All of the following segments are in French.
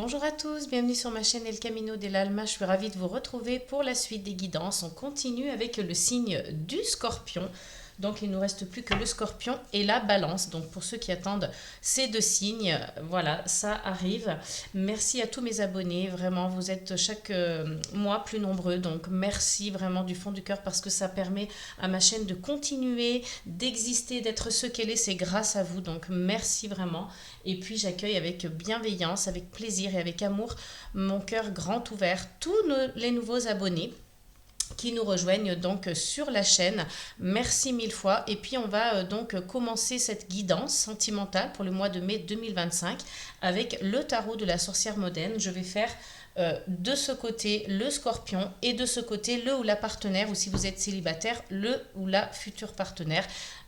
Bonjour à tous, bienvenue sur ma chaîne El Camino del Alma. Je suis ravie de vous retrouver pour la suite des guidances. On continue avec le signe du Scorpion. Donc il ne nous reste plus que le Scorpion et la Balance. Donc pour ceux qui attendent ces deux signes, voilà, ça arrive. Merci à tous mes abonnés, vraiment, vous êtes chaque mois plus nombreux. Donc merci vraiment du fond du cœur parce que ça permet à ma chaîne de continuer, d'exister, d'être ce qu'elle est. C'est grâce à vous. Donc merci vraiment. Et puis j'accueille avec bienveillance, avec plaisir et avec amour, mon cœur grand ouvert, tous les nouveaux abonnés qui nous rejoignent donc sur la chaîne. Merci mille fois. Et puis on va donc commencer cette guidance sentimentale pour le mois de mai 2025 avec le tarot de la sorcière moderne. Je vais faire de ce côté le Scorpion et de ce côté le ou la partenaire, ou si vous êtes célibataire, le ou la future partenaire.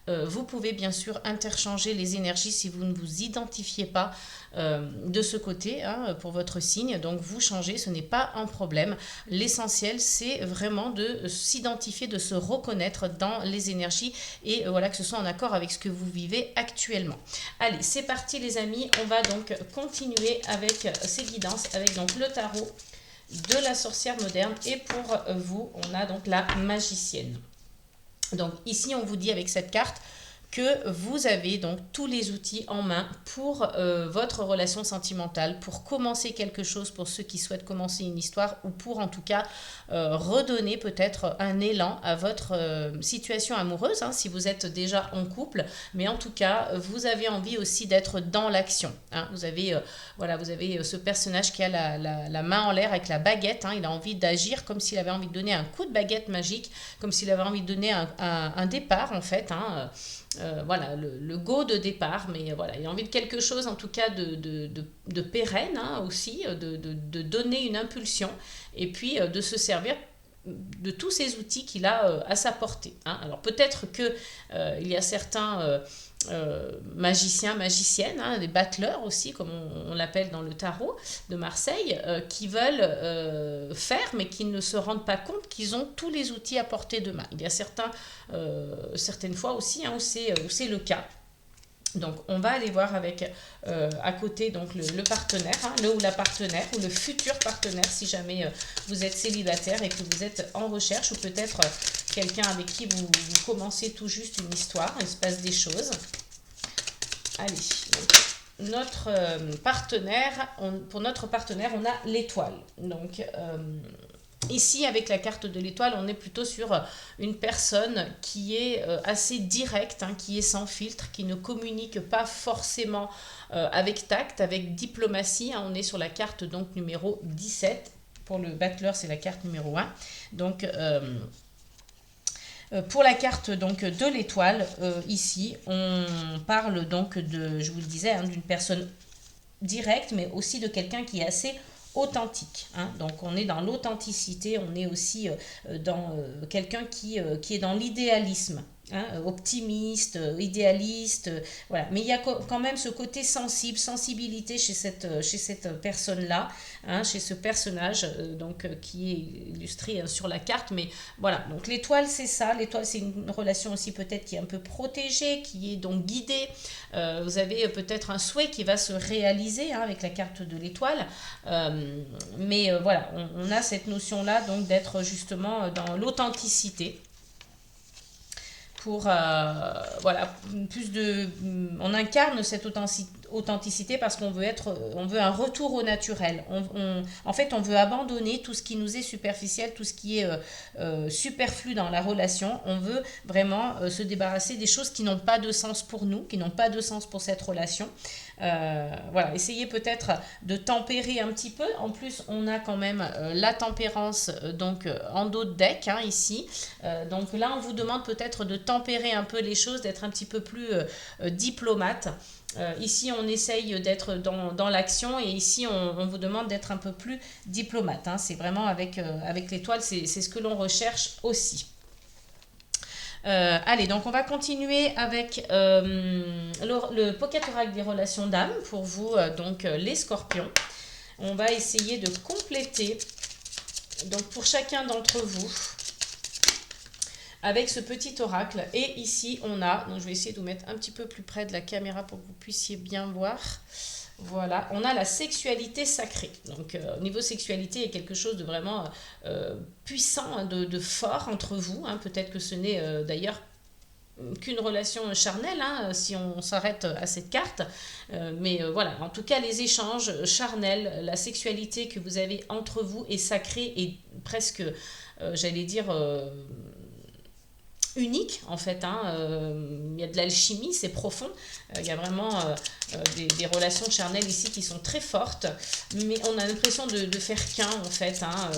Vous pouvez bien sûr interchanger les énergies si vous ne vous identifiez pas de ce côté pour votre signe. Donc vous changez, ce n'est pas un problème. L'essentiel, c'est vraiment de s'identifier, de se reconnaître dans les énergies et voilà, que ce soit en accord avec ce que vous vivez actuellement. Allez, c'est parti les amis. On va donc continuer avec ces guidances, avec donc le tarot de la sorcière moderne. Et pour vous, on a donc la magicienne. Donc ici, on vous dit avec cette carte que vous avez donc tous les outils en main pour votre relation sentimentale, pour commencer quelque chose, pour ceux qui souhaitent commencer une histoire, ou pour en tout cas redonner peut-être un élan à votre situation amoureuse, si vous êtes déjà en couple, mais en tout cas, vous avez envie aussi d'être dans l'action. Vous avez, voilà, vous avez ce personnage qui a la main en l'air avec la baguette, il a envie d'agir comme s'il avait envie de donner un coup de baguette magique, comme s'il avait envie de donner un départ en fait, voilà, le go de départ, mais voilà, il a envie de quelque chose en tout cas de pérenne aussi, de donner une impulsion et puis de se servir de tous ces outils qu'il a à sa portée. Alors peut-être que il y a certains magiciens, magiciennes, des battleurs aussi, comme on l'appelle dans le tarot de Marseille, qui veulent faire, mais qui ne se rendent pas compte qu'ils ont tous les outils à portée de main. Il y a certaines fois aussi où c'est le cas. Donc on va aller voir avec à côté donc le partenaire, le ou la partenaire ou le futur partenaire si jamais vous êtes célibataire et que vous êtes en recherche, ou peut-être quelqu'un avec qui vous commencez tout juste une histoire, il se passe des choses. Allez, donc, pour notre partenaire, on a l'étoile. Donc ici, avec la carte de l'étoile, on est plutôt sur une personne qui est assez directe, qui est sans filtre, qui ne communique pas forcément avec tact, avec diplomatie. On est sur la carte donc numéro 17. Pour le battleur, c'est la carte numéro 1. Donc pour la carte donc de l'étoile, ici, on parle donc je vous le disais, d'une personne directe, mais aussi de quelqu'un qui est assez authentique. Donc on est dans l'authenticité, on est aussi dans quelqu'un qui est dans l'idéalisme. Optimiste, idéaliste, voilà. Mais il y a quand même ce côté sensibilité chez cette personne-là, chez ce personnage qui est illustré sur la carte. Mais voilà, donc l'étoile c'est ça, l'étoile c'est une relation aussi peut-être qui est un peu protégée, qui est donc guidée. Vous avez peut-être un souhait qui va se réaliser avec la carte de l'étoile, mais voilà, on a cette notion-là donc d'être justement dans l'authenticité. Pour voilà, on incarne cette authenticité parce qu'on veut un retour au naturel. En fait, on veut abandonner tout ce qui nous est superficiel, tout ce qui est superflu dans la relation. On veut vraiment se débarrasser des choses qui n'ont pas de sens pour nous, qui n'ont pas de sens pour cette relation. Voilà, essayez peut-être de tempérer un petit peu. En plus, on a quand même la tempérance donc en dos de deck ici. Donc là, on vous demande peut-être de tempérer un peu les choses, d'être un petit peu plus diplomate. Ici, on essaye d'être dans l'action, et ici, on vous demande d'être un peu plus diplomate. C'est vraiment avec l'étoile, c'est ce que l'on recherche aussi. Allez, donc on va continuer avec le Pocket Oracle des relations d'âme pour vous, donc les scorpions. On va essayer de compléter, donc pour chacun d'entre vous, avec ce petit oracle. Et ici, on a, donc je vais essayer de vous mettre un petit peu plus près de la caméra pour que vous puissiez bien voir. Voilà, on a la sexualité sacrée. Donc, au niveau sexualité, il y a quelque chose de vraiment puissant, hein, de fort entre vous, hein. Peut-être que ce n'est d'ailleurs qu'une relation charnelle, hein, si on s'arrête à cette carte. Mais voilà, en tout cas, les échanges charnels, la sexualité que vous avez entre vous est sacrée et presque, j'allais dire, unique en fait, hein. Il y a de l'alchimie, c'est profond. Il y a vraiment des relations charnelles ici qui sont très fortes, mais on a l'impression de faire qu'un en fait, hein,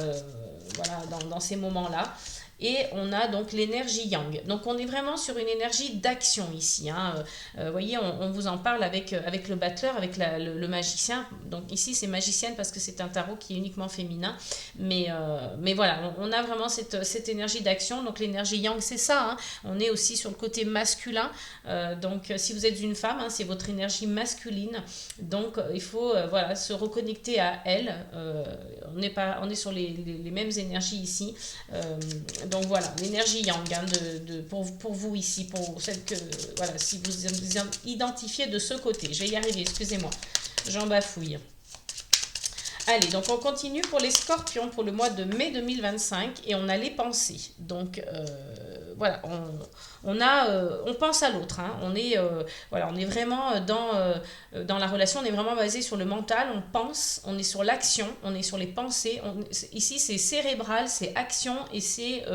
voilà, dans ces moments-là. Et on a donc l'énergie yang. Donc on est vraiment sur une énergie d'action ici, hein. Vous voyez, on vous en parle avec le battleur, avec le magicien. Donc ici c'est magicienne parce que c'est un tarot qui est uniquement féminin. Mais voilà, on a vraiment cette énergie d'action. Donc l'énergie yang, c'est ça, hein. On est aussi sur le côté masculin. Donc si vous êtes une femme, hein, c'est votre énergie masculine. Donc il faut voilà, se reconnecter à elle. On est sur les mêmes énergies ici. Donc voilà, l'énergie yang, hein, pour vous ici, pour celle que, voilà, si vous identifiez de ce côté. Je vais y arriver, excusez-moi, j'en bafouille. Allez, donc on continue pour les scorpions pour le mois de mai 2025 et on a les pensées. Donc voilà, on pense à l'autre, hein. Voilà, on est vraiment dans la relation, on est vraiment basé sur le mental, on pense, on est sur l'action, on est sur les pensées. Ici, c'est cérébral, c'est action et c'est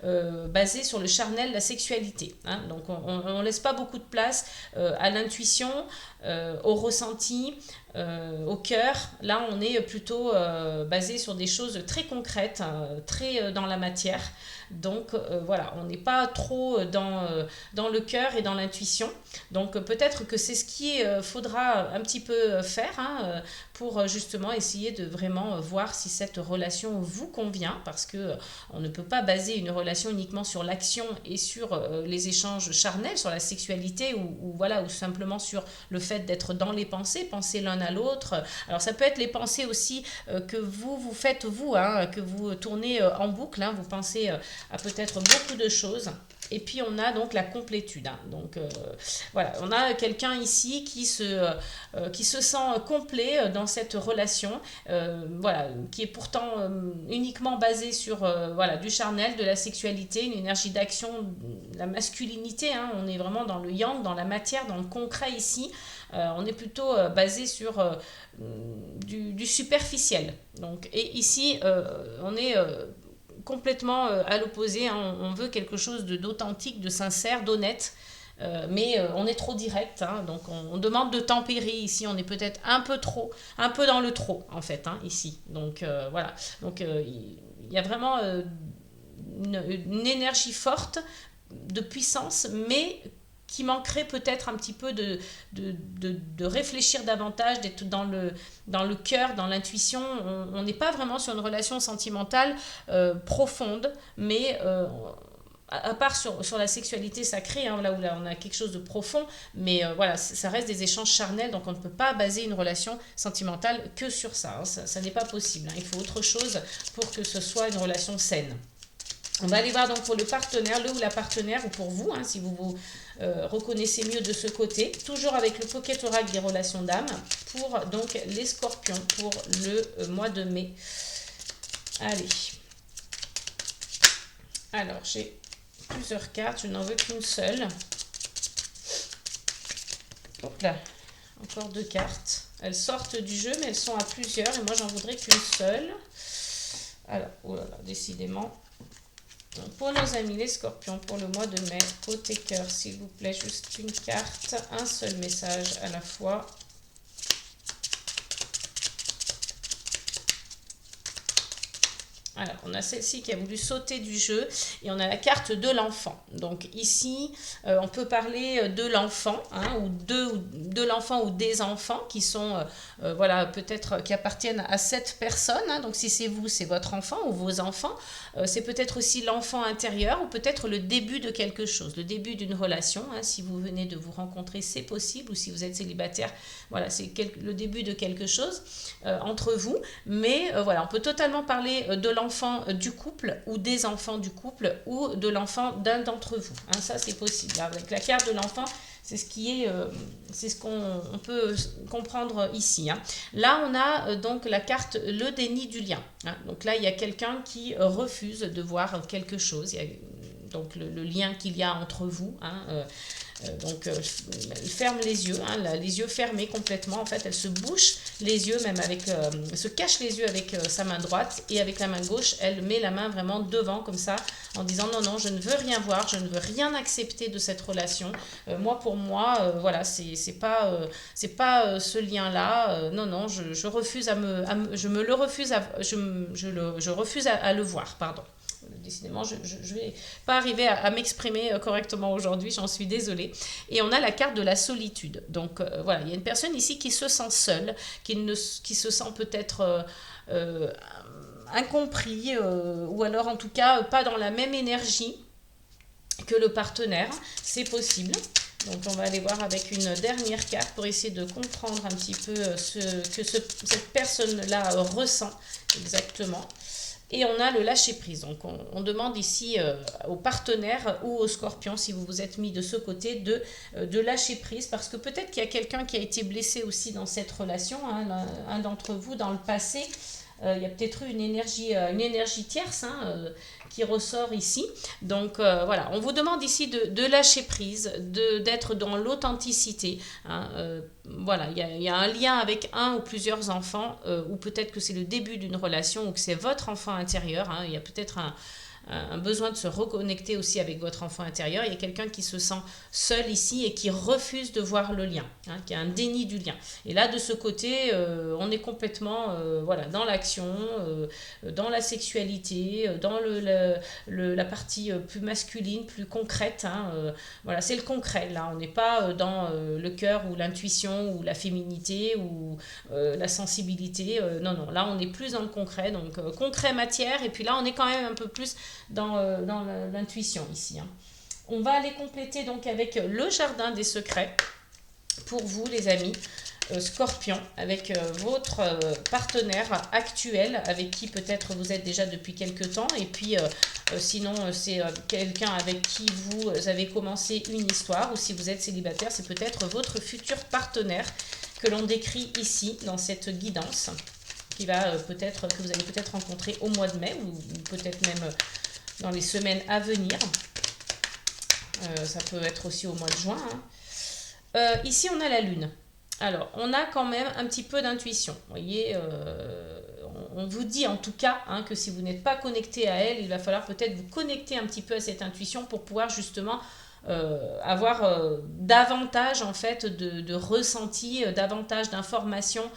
basé sur le charnel, la sexualité, hein. Donc on laisse pas beaucoup de place à l'intuition, au ressenti, au cœur. Là, on est plutôt basé sur des choses très concrètes, hein, très dans la matière. Donc voilà, on n'est pas trop dans le cœur et dans l'intuition. Donc peut-être que c'est ce qu'il faudra un petit peu faire, hein, pour justement essayer de vraiment voir si cette relation vous convient, parce que on ne peut pas baser une relation uniquement sur l'action et sur les échanges charnels, sur la sexualité ou voilà, ou simplement sur le fait d'être dans les pensées, penser l'un à l'autre. Alors ça peut être les pensées aussi que vous faites vous, hein, que vous tournez en boucle, hein, vous pensez à peut-être beaucoup de choses. Et puis on a donc la complétude, hein. Donc voilà, on a quelqu'un ici qui se sent complet dans cette relation, voilà, qui est pourtant uniquement basée sur voilà, du charnel, de la sexualité, une énergie d'action, la masculinité, hein. On est vraiment dans le yang, dans la matière, dans le concret ici. On est plutôt basé sur du superficiel. Donc, et ici, on est complètement à l'opposé, hein. On veut quelque chose d'authentique, de sincère, d'honnête. Mais on est trop direct, hein. Donc on demande de tempérer ici, on est peut-être un peu dans le trop en fait, hein, ici. Donc voilà, donc il y a vraiment une énergie forte de puissance, mais qui manquerait peut-être un petit peu de réfléchir davantage, d'être dans le cœur, dans l'intuition. On n'est pas vraiment sur une relation sentimentale profonde, mais à part sur la sexualité sacrée, hein, là où on a quelque chose de profond, mais voilà, ça reste des échanges charnels, donc on ne peut pas baser une relation sentimentale que sur ça, hein. Ça n'est pas possible, hein. Il faut autre chose pour que ce soit une relation saine. On va aller voir donc pour le partenaire, le ou la partenaire, ou pour vous, hein, si vous vous reconnaissez mieux de ce côté. Toujours avec le Pocket Oracle des relations d'âme, pour donc les scorpions, pour le mois de mai. Allez. Alors, j'ai plusieurs cartes, je n'en veux qu'une seule. Hop là, encore deux cartes. Elles sortent du jeu, mais elles sont à plusieurs, et moi j'en voudrais qu'une seule. Alors, oh là là, décidément. Donc pour nos amis les scorpions, pour le mois de mai, côté cœur, s'il vous plaît, juste une carte, un seul message à la fois. Alors, on a celle-ci qui a voulu sauter du jeu et on a la carte de l'enfant. Donc ici, on peut parler de l'enfant, hein, ou de l'enfant ou des enfants qui sont, voilà, peut-être qui appartiennent à cette personne, hein. Donc si c'est vous, c'est votre enfant ou vos enfants. C'est peut-être aussi l'enfant intérieur ou peut-être le début de quelque chose, le début d'une relation, hein. Si vous venez de vous rencontrer, c'est possible, ou si vous êtes célibataire, voilà, c'est le début de quelque chose entre vous. Mais voilà, on peut totalement parler de l'enfant du couple ou des enfants du couple ou de l'enfant d'un d'entre vous, hein. Ça c'est possible. Avec la carte de l'enfant, C'est ce qui est, c'est ce qu'on peut comprendre ici. Hein. Là, on a donc la carte le déni du lien. Hein. Donc là, il y a quelqu'un qui refuse de voir quelque chose. Il y a donc le lien qu'il y a entre vous. Hein, donc, elle ferme les yeux, hein, les yeux fermés complètement. En fait, elle se bouche les yeux, même avec, se cache les yeux avec sa main droite et avec la main gauche, elle met la main vraiment devant comme ça, en disant non, non, je ne veux rien voir, je ne veux rien accepter de cette relation. Moi, pour moi, voilà, c'est pas ce lien-là. Non, non, je refuse je me le refuse je refuse à le voir, pardon. Décidément, je ne vais pas arriver à m'exprimer correctement aujourd'hui, j'en suis désolée. Et on a la carte de la solitude. Donc voilà, il y a une personne ici qui se sent seule, qui se sent peut-être incompris, ou alors en tout cas pas dans la même énergie que le partenaire. C'est possible. Donc on va aller voir avec une dernière carte pour essayer de comprendre un petit peu ce que cette personne-là ressent exactement. Et on a le lâcher-prise. Donc, on demande ici au partenaire ou au scorpion, si vous vous êtes mis de ce côté, de lâcher prise. Parce que peut-être qu'il y a quelqu'un qui a été blessé aussi dans cette relation, hein, un d'entre vous dans le passé. Il y a peut-être eu une énergie tierce hein, qui ressort ici. Donc voilà, on vous demande ici de lâcher prise, d'être dans l'authenticité. Hein, voilà, il y a un lien avec un ou plusieurs enfants, ou peut-être que c'est le début d'une relation, ou que c'est votre enfant intérieur. Hein, il y a peut-être un besoin de se reconnecter aussi avec votre enfant intérieur. Il y a quelqu'un qui se sent seul ici et qui refuse de voir le lien, hein, qui a un déni du lien. Et là, de ce côté, on est complètement voilà, dans l'action, dans la sexualité, dans la partie plus masculine, plus concrète. Hein, voilà, c'est le concret. Là, on n'est pas dans le cœur ou l'intuition ou la féminité ou la sensibilité. Non, non, là, on est plus dans le concret. Donc, concret matière. Et puis là, on est quand même un peu plus dans l'intuition ici. Hein. On va aller compléter donc avec le jardin des secrets pour vous les amis Scorpion, avec votre partenaire actuel avec qui peut-être vous êtes déjà depuis quelques temps et puis sinon c'est quelqu'un avec qui vous avez commencé une histoire ou si vous êtes célibataire c'est peut-être votre futur partenaire que l'on décrit ici dans cette guidance qui va que vous allez peut-être rencontrer au mois de mai ou peut-être même dans les semaines à venir. Ça peut être aussi au mois de juin. Hein. Ici, on a la lune. Alors, on a quand même un petit peu d'intuition. Vous voyez, on vous dit en tout cas hein, que si vous n'êtes pas connecté à elle, il va falloir peut-être vous connecter un petit peu à cette intuition pour pouvoir justement avoir davantage en fait de ressenti, davantage d'informations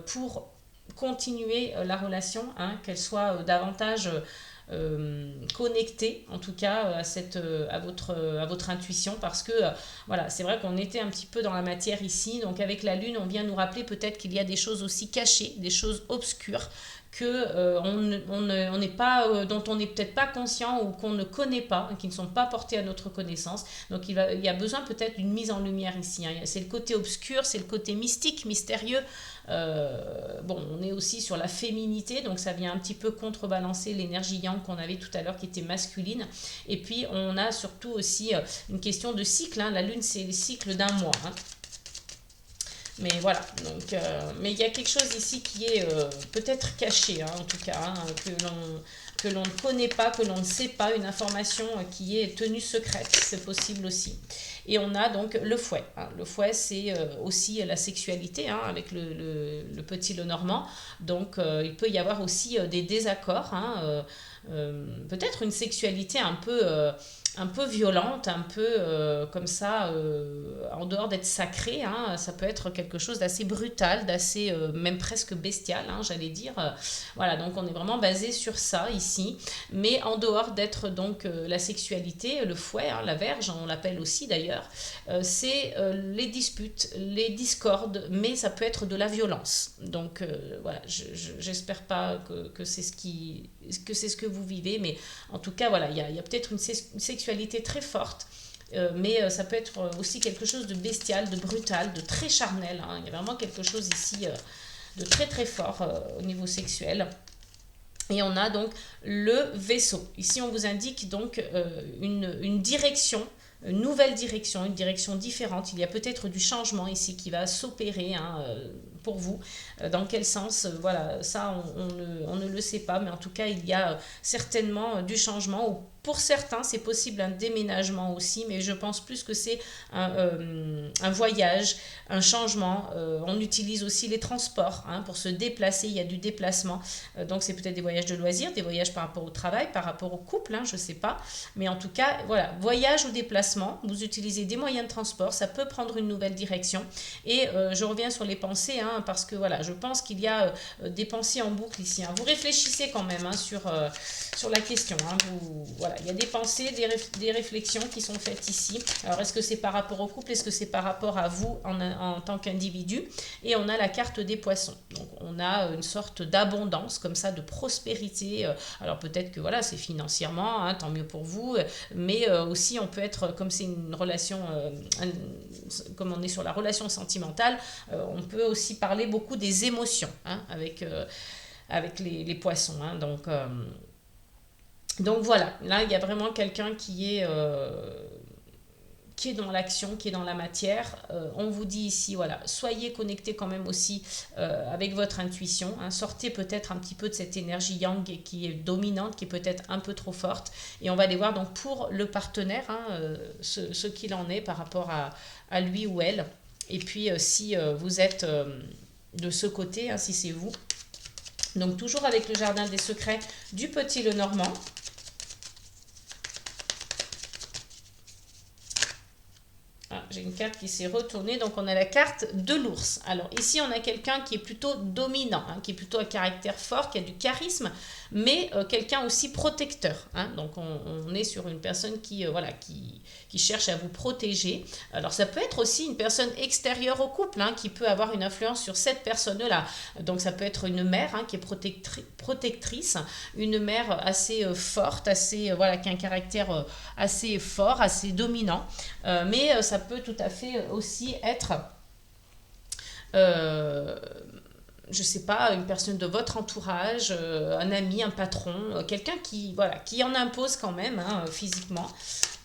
pour continuer la relation, hein, qu'elle soit davantage connectée en tout cas à votre intuition parce que voilà c'est vrai qu'on était un petit peu dans la matière ici donc avec la lune on vient nous rappeler peut-être qu'il y a des choses aussi cachées, des choses obscures que on n'est pas dont on n'est peut-être pas conscient ou qu'on ne connaît pas, qui ne sont pas portées à notre connaissance. Donc il y a besoin peut-être d'une mise en lumière ici. Hein. C'est le côté obscur, c'est le côté mystique, mystérieux. Bon, on est aussi sur la féminité, donc ça vient un petit peu contrebalancer l'énergie yang qu'on avait tout à l'heure qui était masculine. Et puis on a surtout aussi une question de cycle. Hein. La lune c'est le cycle d'un mois. Hein. Mais voilà, donc, mais il y a quelque chose ici qui est peut-être caché, hein, en tout cas, hein, que l'on ne connaît pas, que l'on ne sait pas, une information qui est tenue secrète, c'est possible aussi. Et on a donc le fouet. Hein. Le fouet, c'est aussi la sexualité, hein, avec le petit Lenormand. Donc, il peut y avoir aussi des désaccords, hein, peut-être une sexualité un peu violente, un peu comme ça, en dehors d'être sacrée, hein, ça peut être quelque chose d'assez brutal, d'assez même presque bestial, hein, j'allais dire. Voilà, donc on est vraiment basé sur ça ici, mais en dehors d'être donc la sexualité, le fouet, hein, la verge, on l'appelle aussi d'ailleurs, c'est les disputes, les discordes, mais ça peut être de la violence. Donc voilà, j'espère pas que c'est ce que vous vivez, mais en tout cas voilà, il y a peut-être une sexualité très forte, mais ça peut être aussi quelque chose de bestial, de brutal, de très charnel. Hein. Il y a vraiment quelque chose ici de très très fort au niveau sexuel. Et on a donc le vaisseau. Ici, on vous indique donc une direction nouvelle direction, une direction différente. Il y a peut-être du changement ici qui va s'opérer hein, pour vous. Dans quel sens, voilà, ça on ne le sait pas, mais en tout cas il y a certainement du changement. Ou pour certains, c'est possible un déménagement aussi, mais je pense plus que c'est un voyage, un changement. On utilise aussi les transports hein, pour se déplacer, il y a du déplacement. Donc c'est peut-être des voyages de loisirs, des voyages par rapport au travail, par rapport au couple, hein, je ne sais pas. Mais en tout cas, voilà, voyage ou déplacement, vous utilisez des moyens de transport, ça peut prendre une nouvelle direction. Et je reviens sur les pensées, hein, parce que voilà, je pense qu'il y a des pensées en boucle ici. Hein. Vous réfléchissez quand même hein, sur la question. Hein. Voilà, il y a des pensées, des réflexions qui sont faites ici. Alors, est-ce que c'est par rapport au couple? Est-ce que c'est par rapport à vous en tant qu'individu? Et on a la carte des poissons. Donc, on a une sorte d'abondance, comme ça, de prospérité. Alors, peut-être que voilà, c'est financièrement, hein, tant mieux pour vous. Mais aussi, on peut être, comme c'est une relation, comme on est sur la relation sentimentale, on peut aussi parler beaucoup des émotions hein, avec les poissons. Hein. Donc voilà, là il y a vraiment quelqu'un qui est dans l'action, qui est dans la matière. On vous dit ici, voilà, soyez connectés quand même aussi avec votre intuition. Hein, sortez peut-être un petit peu de cette énergie yang qui est dominante, qui est peut-être un peu trop forte. Et on va aller voir donc pour le partenaire, hein, ce qu'il en est par rapport à lui ou elle. Et puis si vous êtes de ce côté, hein, si c'est vous. Donc toujours avec le jardin des secrets du Petit Lenormand. J'ai une carte qui s'est retournée, donc on a la carte de l'ours. Alors ici, on a quelqu'un qui est plutôt dominant, hein, qui est plutôt à caractère fort, qui a du charisme, mais quelqu'un aussi protecteur. Hein. Donc on est sur une personne qui cherche à vous protéger. Alors ça peut être aussi une personne extérieure au couple, hein, qui peut avoir une influence sur cette personne-là. Donc ça peut être une mère hein, qui est protectrice, une mère assez forte, assez, qui a un caractère assez fort, assez dominant. Mais ça peut tout à fait aussi être, je ne sais pas, une personne de votre entourage, un ami, un patron, quelqu'un qui en impose quand même hein, physiquement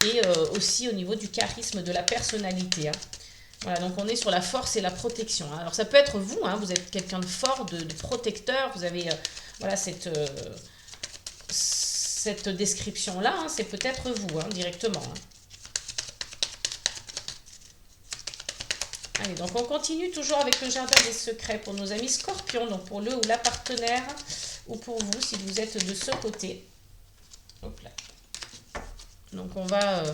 et aussi au niveau du charisme, de la personnalité. Hein. Voilà, donc on est sur la force et la protection. Hein. Alors ça peut être vous, hein, vous êtes quelqu'un de fort, de protecteur, vous avez cette description-là, hein, c'est peut-être vous hein, directement. Hein. Allez, donc on continue toujours avec le jardin des secrets pour nos amis scorpions, donc pour le ou la partenaire, ou pour vous si vous êtes de ce côté. Hop là. Donc on va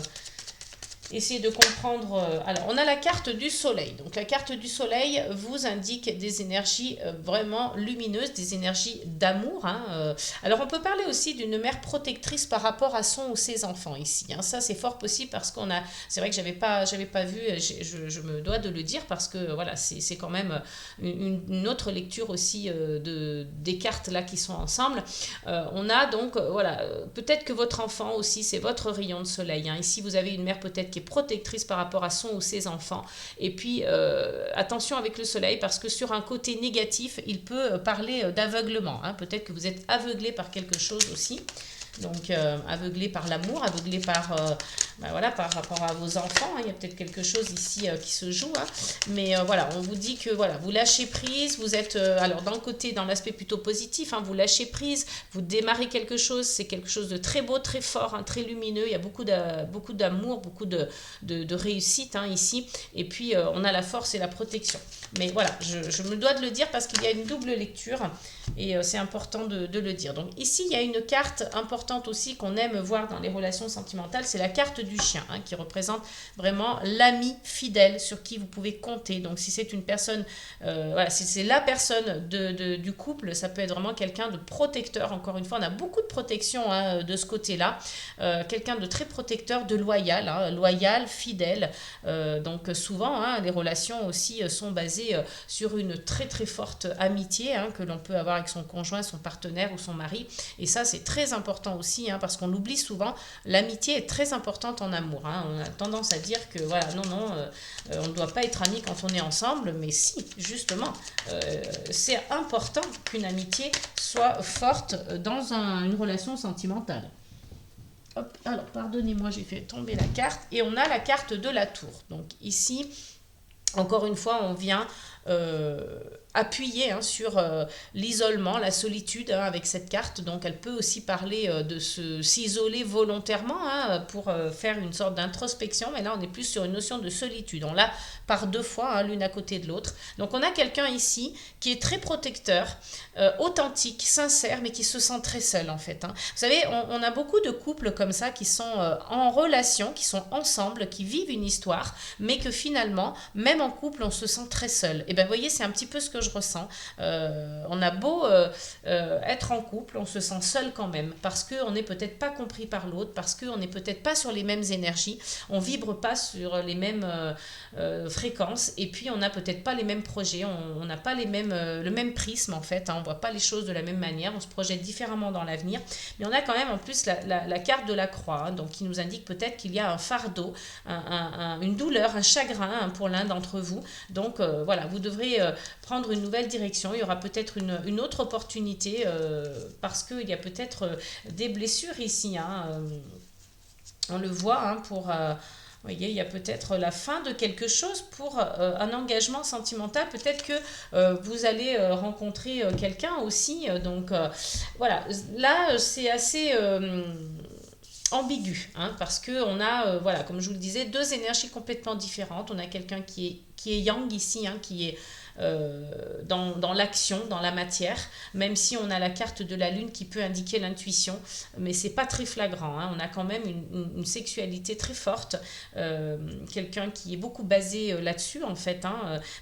essayer de comprendre. Alors on a la carte du soleil. Donc la carte du soleil vous indique des énergies vraiment lumineuses, des énergies d'amour. Hein. Alors on peut parler aussi d'une mère protectrice par rapport à son ou ses enfants ici. Hein. Ça c'est fort possible parce qu'on a. C'est vrai que j'avais pas vu. Je me dois de le dire parce que voilà c'est quand même une autre lecture aussi des cartes là qui sont ensemble. On a donc peut-être que votre enfant aussi c'est votre rayon de soleil. Hein. Ici vous avez une mère peut-être qui est protectrice par rapport à son ou ses enfants. Et puis, attention avec le soleil, parce que sur un côté négatif, il peut parler d'aveuglement. Hein. Peut-être que vous êtes aveuglé par quelque chose aussi. Donc, aveuglé par l'amour, aveuglé par rapport à vos enfants. Hein. Il y a peut-être quelque chose ici qui se joue. Hein. Mais on vous dit que vous lâchez prise. Vous êtes, alors dans le côté, dans l'aspect plutôt positif, hein, vous lâchez prise, vous démarrez quelque chose. C'est quelque chose de très beau, très fort, hein, très lumineux. Il y a beaucoup d'amour, beaucoup de réussite hein, ici. Et puis, on a la force et la protection. Mais voilà, je me dois de le dire parce qu'il y a une double lecture et c'est important de le dire. Donc ici, il y a une carte importante aussi qu'on aime voir dans les relations sentimentales, c'est la carte du chien hein, qui représente vraiment l'ami fidèle sur qui vous pouvez compter. Donc si c'est une personne, si c'est la personne du couple, ça peut être vraiment quelqu'un de protecteur. Encore une fois, on a beaucoup de protection hein, de ce côté-là. Quelqu'un de très protecteur, de loyal, hein, loyal, fidèle. Donc souvent, hein, les relations aussi sont basées sur une très très forte amitié hein, que l'on peut avoir avec son conjoint, son partenaire ou son mari. Et ça, c'est très important aussi hein, parce qu'on l'oublie souvent. L'amitié est très importante en amour. Hein. On a tendance à dire que on ne doit pas être amis quand on est ensemble, mais si, justement, c'est important qu'une amitié soit forte dans une relation sentimentale. Hop, alors, pardonnez-moi, j'ai fait tomber la carte. Et on a la carte de la tour. Donc ici, encore une fois, on vient appuyer sur l'isolement, la solitude avec cette carte. Donc elle peut aussi parler de s'isoler volontairement pour faire une sorte d'introspection. Mais là, on est plus sur une notion de solitude. On l'a par deux fois, l'une à côté de l'autre. Donc on a quelqu'un ici qui est très protecteur, authentique, sincère, mais qui se sent très seul en fait. Vous savez, on a beaucoup de couples comme ça qui sont en relation, qui sont ensemble, qui vivent une histoire, mais que finalement, même en couple, on se sent très seul. Et bien, vous voyez, c'est un petit peu ce que je ressens. On a beau être en couple, on se sent seul quand même, parce qu'on n'est peut-être pas compris par l'autre, parce qu'on n'est peut-être pas sur les mêmes énergies, on vibre pas sur les mêmes fréquences, et puis on n'a peut-être pas les mêmes projets, on n'a pas le même prisme en fait, on voit pas les choses de la même manière, on se projette différemment dans l'avenir, mais on a quand même en plus la carte de la croix, donc qui nous indique peut-être qu'il y a un fardeau, une douleur, un chagrin pour l'un d'entre vous. Donc voilà, vous devrez prendre une nouvelle direction. Il y aura peut-être une autre opportunité parce qu'il y a peut-être des blessures ici. On le voit pour... vous voyez, il y a peut-être la fin de quelque chose pour un engagement sentimental. Peut-être que vous allez rencontrer quelqu'un aussi. Donc voilà, là c'est assez ambigu, parce que on a, voilà, comme je vous le disais, deux énergies complètement différentes. On a quelqu'un qui est yang ici, qui est dans l'action, dans la matière, même si on a la carte de la lune qui peut indiquer l'intuition, mais c'est pas très flagrant. On a quand même une sexualité très forte, quelqu'un qui est beaucoup basé là-dessus en fait,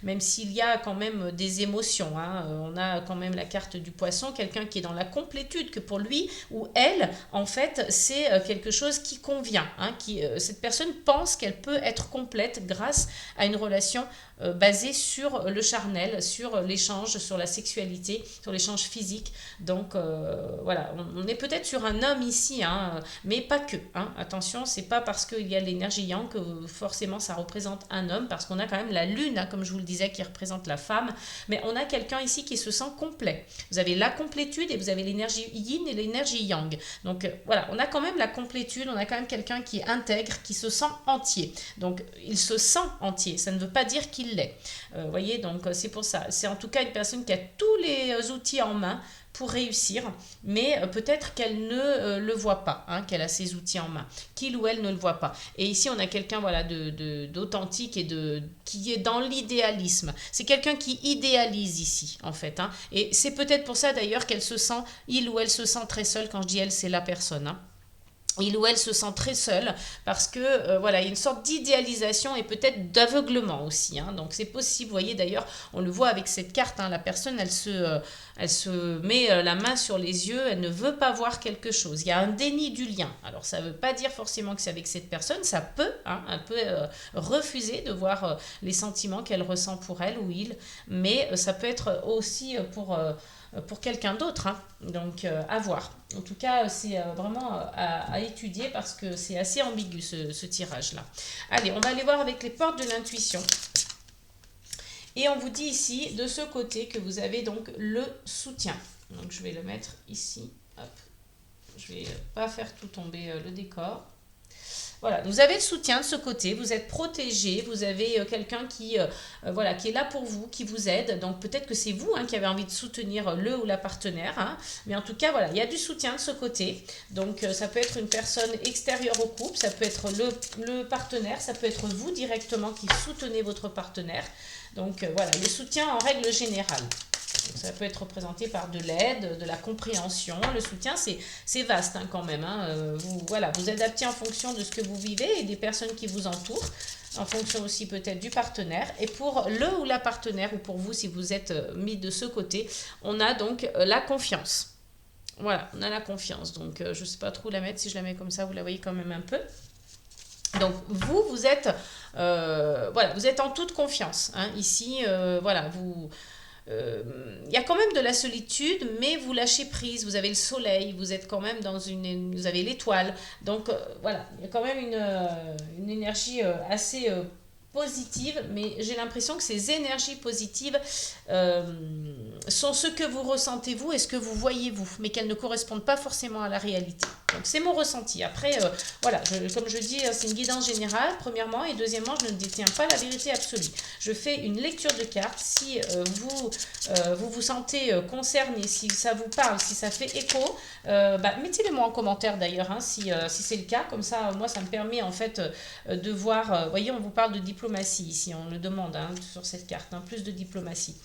même s'il y a quand même des émotions. On a quand même la carte du poisson, quelqu'un qui est dans la complétude, que pour lui ou elle, en fait, c'est quelque chose qui convient, cette personne pense qu'elle peut être complète grâce à une relation basée sur le charnel, sur l'échange, sur la sexualité, sur l'échange physique. Donc voilà, on est peut-être sur un homme ici, mais pas que. Attention, c'est pas parce qu'il y a l'énergie yang que forcément ça représente un homme, parce qu'on a quand même la lune, comme je vous le disais, qui représente la femme, mais on a quelqu'un ici qui se sent complet. Vous avez la complétude et vous avez l'énergie yin et l'énergie yang. Donc voilà, on a quand même la complétude, on a quand même quelqu'un qui est intègre, qui se sent entier. Donc il se sent entier, ça ne veut pas dire qu'il l'est. Vous voyez, donc c'est pour ça. C'est en tout cas une personne qui a tous les outils en main pour réussir, mais peut-être qu'elle ne le voit pas, qu'elle a ses outils en main, qu'il ou elle ne le voit pas. Et ici, on a quelqu'un d'authentique et qui est dans l'idéalisme. C'est quelqu'un qui idéalise ici, en fait. Et c'est peut-être pour ça d'ailleurs il ou elle se sent très seul. Quand je dis elle, c'est la personne. Il ou elle se sent très seul parce que voilà, il y a une sorte d'idéalisation et peut-être d'aveuglement aussi. Donc c'est possible, vous voyez d'ailleurs, on le voit avec cette carte, la personne elle se met la main sur les yeux, elle ne veut pas voir quelque chose. Il y a un déni du lien. Alors ça ne veut pas dire forcément que c'est avec cette personne, ça peut, elle peut refuser de voir les sentiments qu'elle ressent pour elle ou il, mais ça peut être aussi pour quelqu'un d'autre, donc à voir. En tout cas, c'est vraiment à étudier parce que c'est assez ambigu ce tirage-là. Allez, on va aller voir avec les portes de l'intuition. Et on vous dit ici, de ce côté, que vous avez donc le soutien. Donc je vais le mettre ici. Hop. Je vais pas faire tout tomber le décor. Voilà, vous avez le soutien de ce côté, vous êtes protégé, vous avez quelqu'un qui est là pour vous, qui vous aide. Donc peut-être que c'est vous qui avez envie de soutenir le ou la partenaire. Mais en tout cas, voilà, il y a du soutien de ce côté. Donc ça peut être une personne extérieure au couple, ça peut être le partenaire, ça peut être vous directement qui soutenez votre partenaire. Donc voilà, le soutien en règle générale. Donc, ça peut être représenté par de l'aide, de la compréhension. Le soutien, c'est vaste quand même. Vous adaptez en fonction de ce que vous vivez et des personnes qui vous entourent, en fonction aussi peut-être du partenaire. Et pour le ou la partenaire, ou pour vous, si vous êtes mis de ce côté, on a donc la confiance. Voilà, on a la confiance. Donc, je ne sais pas trop où la mettre. Si je la mets comme ça, vous la voyez quand même un peu. Donc, vous êtes, vous êtes en toute confiance. Ici, il y a quand même de la solitude, mais vous lâchez prise, vous avez le soleil, vous êtes quand même vous avez l'étoile, donc voilà, il y a quand même une énergie assez positive, mais j'ai l'impression que ces énergies positives sont ce que vous ressentez vous et ce que vous voyez vous, mais qu'elles ne correspondent pas forcément à la réalité. Donc c'est mon ressenti. Après, voilà, comme je dis, c'est une guidance générale, premièrement, et deuxièmement, je ne détiens pas la vérité absolue. Je fais une lecture de cartes. Si vous sentez concerné, si ça vous parle, si ça fait écho, mettez-le moi en commentaire d'ailleurs, hein, si c'est le cas. Comme ça, moi, ça me permet en fait de voir. Vous voyez, on vous parle de diplomatie ici, on le demande hein, sur cette carte, hein, plus de diplomatie.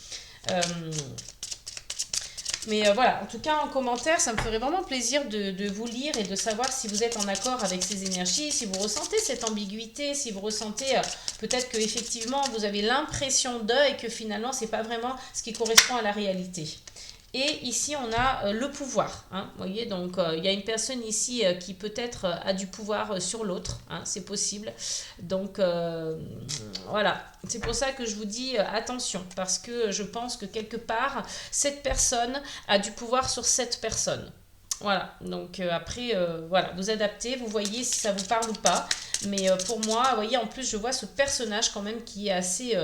Mais voilà, en tout cas en commentaire, ça me ferait vraiment plaisir de vous lire et de savoir si vous êtes en accord avec ces énergies, si vous ressentez cette ambiguïté, si vous ressentez peut-être que effectivement vous avez l'impression et que finalement c'est pas vraiment ce qui correspond à la réalité. Et ici, on a le pouvoir. Hein, vous voyez, donc il y a une personne ici qui peut-être a du pouvoir sur l'autre. Hein, c'est possible. Donc voilà, c'est pour ça que je vous dis attention. Parce que je pense que quelque part, cette personne a du pouvoir sur cette personne. Voilà, donc après, voilà, vous adaptez, vous voyez si ça vous parle ou pas. Mais pour moi, vous voyez, en plus, je vois ce personnage quand même qui est assez...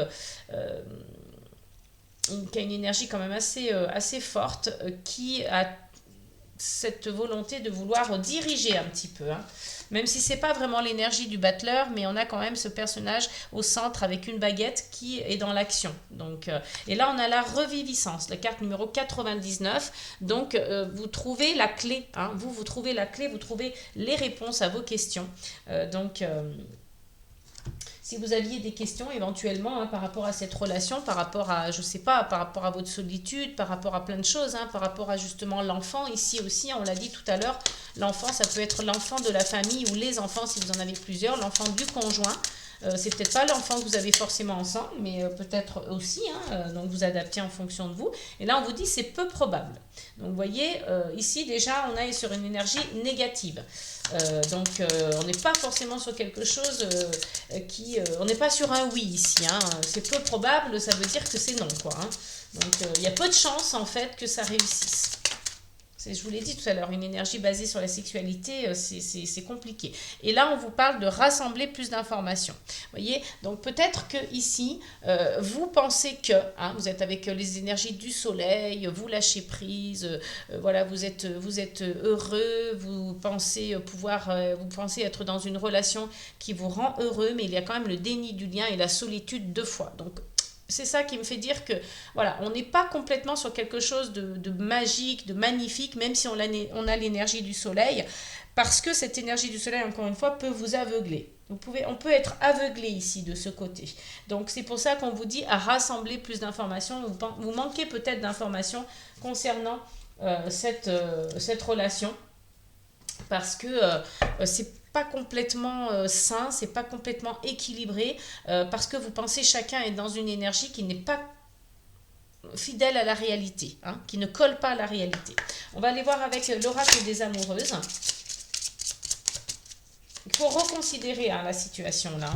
qui a une énergie quand même assez forte, qui a cette volonté de vouloir diriger un petit peu. Hein. Même si c'est pas vraiment l'énergie du battleur, mais on a quand même ce personnage au centre avec une baguette qui est dans l'action. Donc, et là, on a la reviviscence, la carte numéro 99. Donc, vous trouvez la clé. Hein. Vous trouvez la clé, vous trouvez les réponses à vos questions. Si vous aviez des questions éventuellement hein, par rapport à cette relation, par rapport à, je sais pas, par rapport à votre solitude, par rapport à plein de choses, hein, par rapport à justement l'enfant, ici aussi, on l'a dit tout à l'heure, l'enfant, ça peut être l'enfant de la famille ou les enfants si vous en avez plusieurs, l'enfant du conjoint. C'est peut-être pas l'enfant que vous avez forcément ensemble, mais peut-être aussi, hein, donc vous adaptez en fonction de vous. Et là, on vous dit c'est peu probable. Donc, vous voyez, ici, déjà, on est sur une énergie négative. On n'est pas forcément sur quelque chose on n'est pas sur un oui ici. Hein. C'est peu probable, ça veut dire que c'est non, quoi. Hein. Donc, il y a peu de chances, en fait, que ça réussisse. Je vous l'ai dit tout à l'heure, une énergie basée sur la sexualité, c'est compliqué. Et là, on vous parle de rassembler plus d'informations. Vous voyez, donc peut-être que ici, vous pensez que, hein, vous êtes avec les énergies du soleil, vous lâchez prise, voilà, vous êtes heureux, vous pensez vous pensez être dans une relation qui vous rend heureux, mais il y a quand même le déni du lien et la solitude deux fois. Donc, c'est ça qui me fait dire que voilà, on n'est pas complètement sur quelque chose de magique, de magnifique, même si on a l'énergie du soleil, parce que cette énergie du soleil, encore une fois, peut vous aveugler. On peut être aveuglé ici de ce côté. Donc c'est pour ça qu'on vous dit à rassembler plus d'informations. Vous manquez peut-être d'informations concernant cette relation, parce que c'est pas complètement sain, c'est pas complètement équilibré, parce que vous pensez chacun est dans une énergie qui n'est pas fidèle à la réalité, hein, qui ne colle pas à la réalité. On va aller voir avec l'oracle des amoureuses. Il faut reconsidérer hein, la situation là.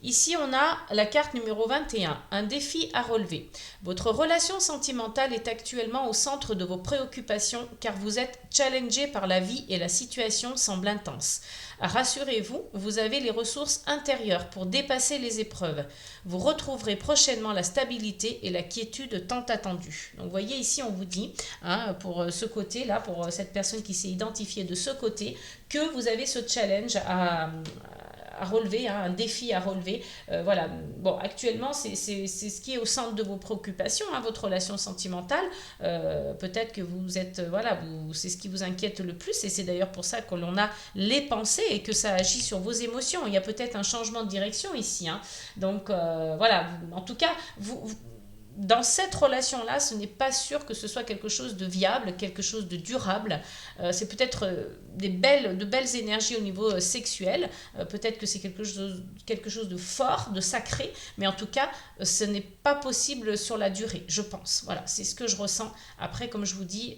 Ici, on a la carte numéro 21, un défi à relever. Votre relation sentimentale est actuellement au centre de vos préoccupations car vous êtes challengé par la vie et la situation semble intense. Rassurez-vous, vous avez les ressources intérieures pour dépasser les épreuves. Vous retrouverez prochainement la stabilité et la quiétude tant attendue. Donc, vous voyez ici, on vous dit, hein, pour ce côté-là, pour cette personne qui s'est identifiée de ce côté, que vous avez ce challenge à relever, hein, un défi à relever. Voilà. Bon, actuellement, c'est ce qui est au centre de vos préoccupations, hein, votre relation sentimentale. Peut-être que vous êtes, voilà, c'est ce qui vous inquiète le plus, et c'est d'ailleurs pour ça que l'on a les pensées et que ça agit sur vos émotions. Il y a peut-être un changement de direction ici. Hein. Donc, voilà. En tout cas, dans cette relation-là, ce n'est pas sûr que ce soit quelque chose de viable, quelque chose de durable. C'est peut-être de belles énergies au niveau sexuel. Peut-être que c'est quelque chose de fort, de sacré. Mais en tout cas, ce n'est pas possible sur la durée, je pense. Voilà, c'est ce que je ressens. Après, comme je vous dis,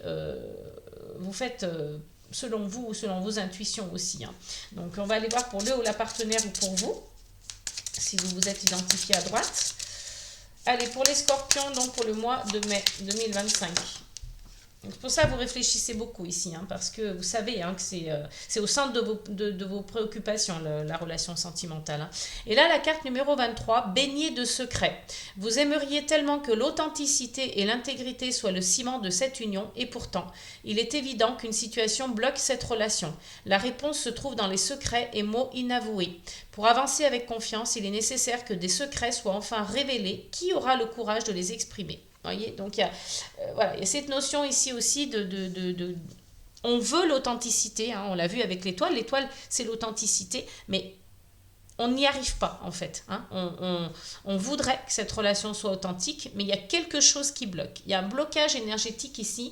vous faites... selon vous ou selon vos intuitions aussi. Hein. Donc, on va aller voir pour le ou la partenaire ou pour vous, si vous vous êtes identifié à droite. Allez, pour les scorpions, donc pour le mois de mai 2025. C'est pour ça que vous réfléchissez beaucoup ici, hein, parce que vous savez hein, que c'est au centre de vos préoccupations, la relation sentimentale. Hein. Et là, la carte numéro 23, baignée de secrets. Vous aimeriez tellement que l'authenticité et l'intégrité soient le ciment de cette union, et pourtant, il est évident qu'une situation bloque cette relation. La réponse se trouve dans les secrets et mots inavoués. Pour avancer avec confiance, il est nécessaire que des secrets soient enfin révélés. Qui aura le courage de les exprimer? Voyez, donc voilà, il y a cette notion ici aussi on veut l'authenticité, hein, on l'a vu avec l'étoile. L'étoile, c'est l'authenticité, mais on n'y arrive pas en fait. Hein. On voudrait que cette relation soit authentique, mais il y a quelque chose qui bloque. Il y a un blocage énergétique ici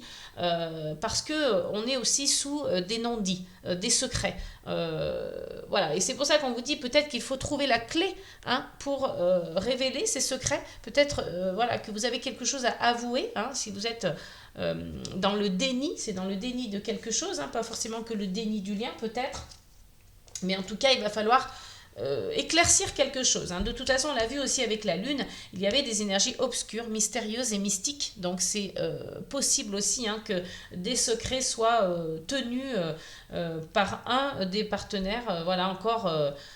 parce que on est aussi sous des non-dits, des secrets. Voilà, et c'est pour ça qu'on vous dit peut-être qu'il faut trouver la clé hein, pour révéler ces secrets. Peut-être voilà, que vous avez quelque chose à avouer. Hein, si vous êtes dans le déni, c'est dans le déni de quelque chose, hein, pas forcément que le déni du lien peut-être. Mais en tout cas, il va falloir éclaircir quelque chose. Hein. De toute façon, on l'a vu aussi avec la Lune, il y avait des énergies obscures, mystérieuses et mystiques. Donc c'est possible aussi hein, que des secrets soient tenus par un des partenaires, voilà, encore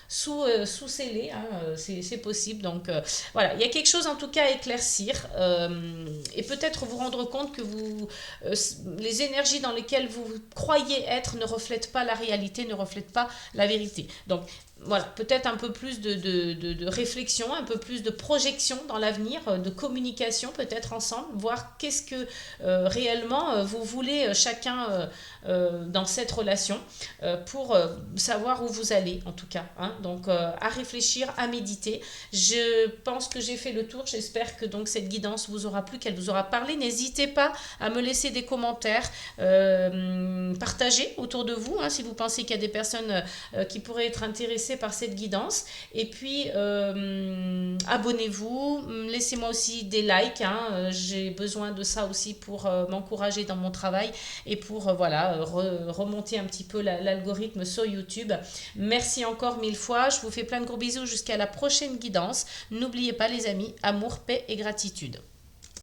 sous scellé. Hein, c'est possible. Donc voilà, il y a quelque chose en tout cas à éclaircir et peut-être vous rendre compte que les énergies dans lesquelles vous croyez être ne reflètent pas la réalité, ne reflètent pas la vérité. Donc voilà, peut-être un peu plus de réflexion, un peu plus de projection dans l'avenir, de communication peut-être ensemble, voir qu'est-ce que réellement vous voulez chacun dans cette relation pour savoir où vous allez en tout cas. Hein. Donc à réfléchir, à méditer. Je pense que j'ai fait le tour, j'espère que donc cette guidance vous aura plu, qu'elle vous aura parlé. N'hésitez pas à me laisser des commentaires, partagez autour de vous hein, si vous pensez qu'il y a des personnes qui pourraient être intéressées par cette guidance et puis abonnez-vous, laissez-moi aussi des likes hein, j'ai besoin de ça aussi pour m'encourager dans mon travail et pour voilà remonter un petit peu l'algorithme sur YouTube. Merci encore 1000 fois, je vous fais plein de gros bisous jusqu'à la prochaine guidance. N'oubliez pas les amis, amour, paix et gratitude.